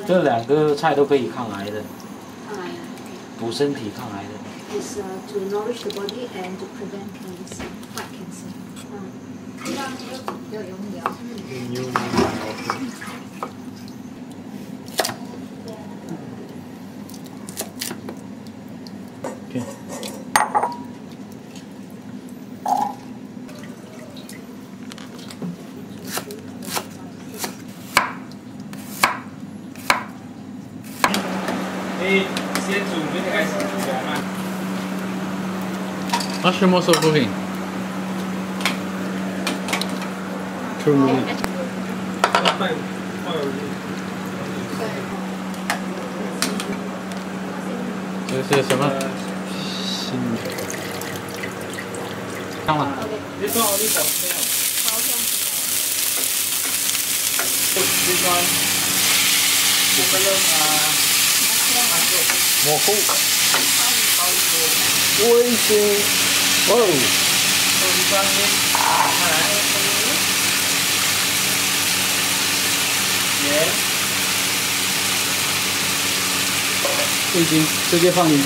这2个菜都可以抗癌的，抗癌的，补身体抗癌的。Is to nourish the body and to prevent cancer, fight cancer. 你先煮，就开始煮嘛。Mushroom also cooking. True. 这是什么？新看了。你放我的保鲜料。This one,蘑菇。味精。哦。盐。味精直接放进去。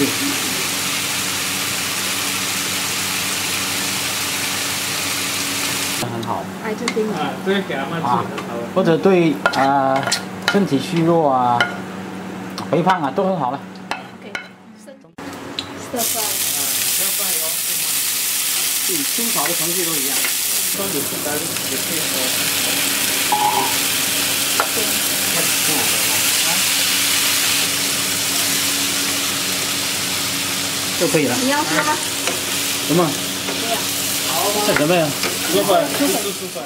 很好。癌症病人。对，给他们吃很好。或者对身体虚弱啊、肥胖啊都很好了。Stir fry。清炒的程序都一样。放点鸡蛋，也可以就可以了。你要吃吗？什么？没有。这什么呀？薯粉，就是薯粉。